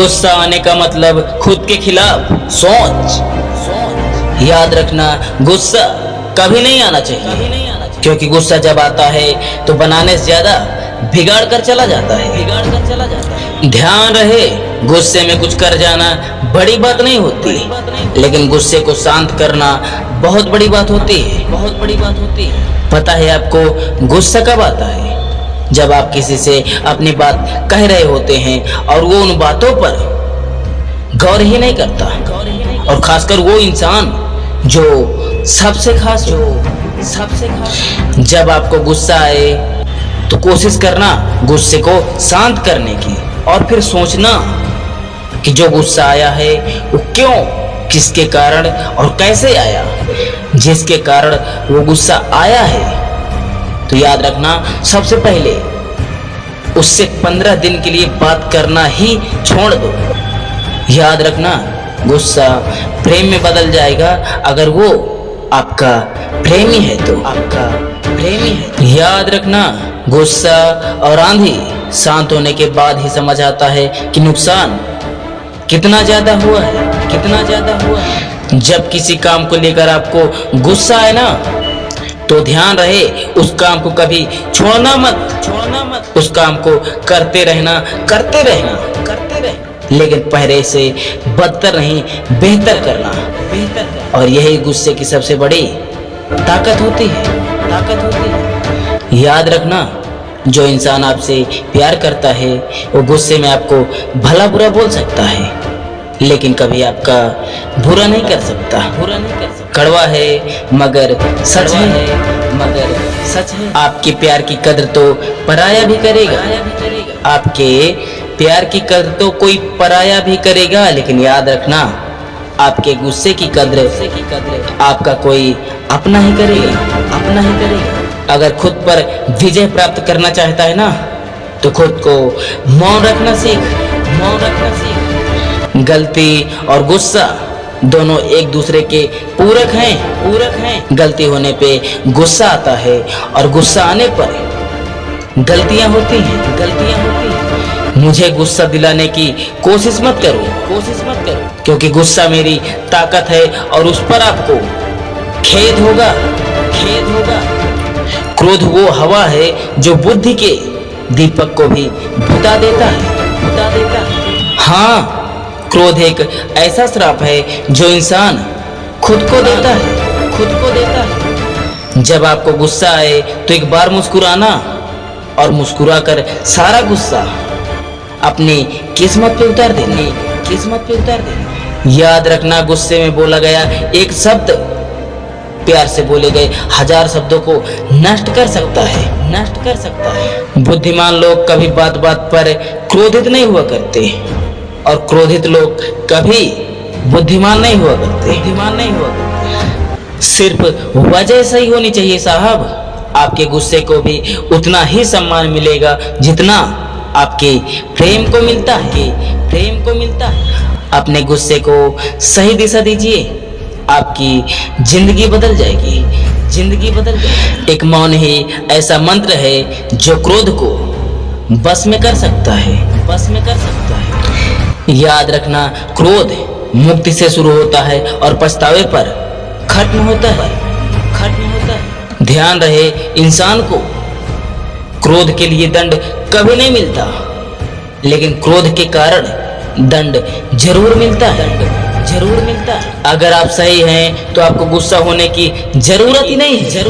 गुस्सा आने का मतलब खुद के खिलाफ सोच। याद रखना, गुस्सा कभी नहीं आना चाहिए, क्योंकि गुस्सा जब आता है तो बनाने से ज्यादा बिगाड़ कर चला जाता है। ध्यान रहे, गुस्से में कुछ कर जाना बड़ी बात नहीं होती, लेकिन गुस्से को शांत करना बहुत बड़ी बात होती है। पता है आपको गुस्सा कब आता है? जब आप किसी से अपनी बात कह रहे होते हैं और वो उन बातों पर गौर ही नहीं करता, और खासकर वो इंसान जो सबसे खास। जब आपको गुस्सा आए तो कोशिश करना गुस्से को शांत करने की, और फिर सोचना कि जो गुस्सा आया है वो क्यों, किसके कारण और कैसे आया। जिसके कारण वो गुस्सा आया है तो याद रखना, सबसे पहले उससे 15 दिन के लिए बात करना ही छोड़ दो। याद रखना, गुस्सा प्रेम में बदल जाएगा अगर वो आपका प्रेमी है तो। याद रखना, गुस्सा और आंधी शांत होने के बाद ही समझ आता है कि नुकसान कितना ज्यादा हुआ है। जब किसी काम को लेकर आपको गुस्सा आए ना, तो ध्यान रहे उस काम को कभी छोड़ना मत। उस काम को करते रहना, लेकिन पहले से बदतर नहीं, बेहतर करना। और यही गुस्से की सबसे बड़ी ताकत होती है। याद रखना, जो इंसान आपसे प्यार करता है वो गुस्से में आपको भला बुरा बोल सकता है, लेकिन कभी आपका बुरा नहीं कर सकता। कड़वा है मगर सच है। आपके प्यार की कदर तो पराया भी करेगा। आपके प्यार की कदर तो कोई पराया भी करेगा, लेकिन याद रखना, आपके गुस्से की कदर आपका कोई अपना ही करेगा। अगर खुद पर विजय प्राप्त करना चाहता है ना, तो खुद को मौन रखना सीख। गलती और गुस्सा दोनों एक दूसरे के पूरक हैं। गलती होने पे गुस्सा आता है और गुस्सा आने पर गलतियां होती हैं। मुझे गुस्सा दिलाने की कोशिश मत करो, क्योंकि गुस्सा मेरी ताकत है और उस पर आपको खेद होगा। क्रोध वो हवा है जो बुद्धि के दीपक को भी बुता देता है। हाँ, क्रोध एक ऐसा श्राप है जो इंसान खुद को देता है। जब आपको गुस्सा आए तो एक बार मुस्कुराना, और मुस्कुराकर सारा गुस्सा अपनी किस्मत पे उतार देना। याद रखना, गुस्से में बोला गया एक शब्द प्यार से बोले गए 1000 शब्दों को नष्ट कर सकता है। बुद्धिमान लोग कभी बात पर क्रोधित नहीं हुआ करते, और क्रोधित लोग कभी बुद्धिमान नहीं हुआ करते। सिर्फ वजह सही होनी चाहिए साहब। आपके गुस्से को भी उतना ही सम्मान मिलेगा जितना आपके प्रेम को मिलता है। अपने गुस्से को सही दिशा दीजिए, आपकी जिंदगी बदल जाएगी। एक मौन ही ऐसा मंत्र है जो क्रोध को बस में कर सकता है। याद रखना, क्रोध मुक्ति से शुरू होता है और पछतावे पर खत्म होता है। ध्यान रहे, इंसान को क्रोध के लिए दंड कभी नहीं मिलता, लेकिन क्रोध के कारण दंड जरूर मिलता है। अगर आप सही हैं तो आपको गुस्सा होने की जरूरत ही नहीं है,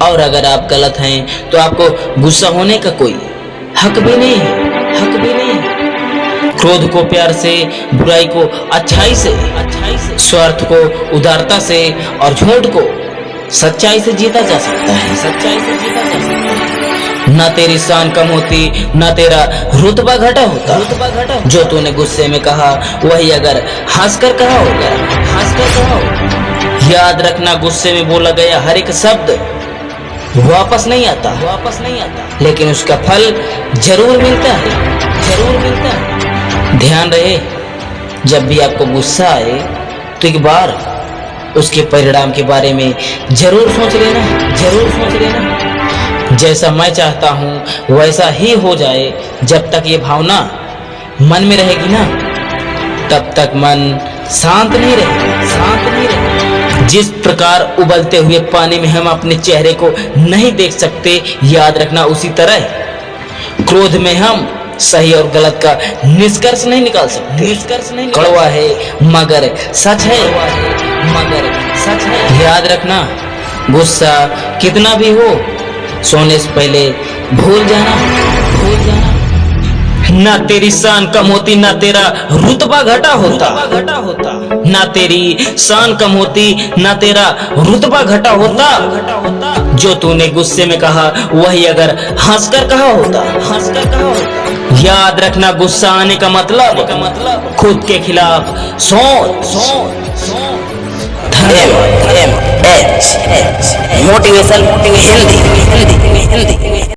और अगर आप गलत हैं तो आपको गुस्सा होने का कोई हक भी नहीं है। क्रोध को प्यार से, बुराई को अच्छाई से, स्वार्थ को उदारता से, और झूठ को सच्चाई से जीता जा सकता है। ना तेरी शान कम होती, ना तेरा रुतबा घटा होता। जो तूने गुस्से में कहा वही अगर हंसकर कहा होगा। याद रखना, गुस्से में बोला गया हर एक शब्द वापस नहीं आता, लेकिन उसका फल जरूर मिलता है। ध्यान रहे, जब भी आपको गुस्सा आए तो एक बार उसके परिणाम के बारे में जरूर सोच लेना। जैसा मैं चाहता हूँ वैसा ही हो जाए। जब तक ये भावना मन में रहेगी ना, तब तक मन शांत नहीं रहे। जिस प्रकार उबलते हुए पानी में हम अपने चेहरे को नहीं देख सकते, याद रखना उसी तरह क्रोध में हम सही और गलत का निष्कर्ष नहीं निकाल सकते। कड़वा है मगर सच है, याद रखना गुस्सा कितना भी हो, सोने से पहले भूल जाना। ना तेरी शान कम होती, ना तेरा रुतबा घटा होता। ना तेरी शान कम होती, ना तेरा रुतबा घटा होता। जो तूने गुस्से में कहा वही अगर हंसकर कहा होता। याद रखना गुस्सा आने का मतलब खुद के खिलाफ सोच। मोटिवेशन हिंदी।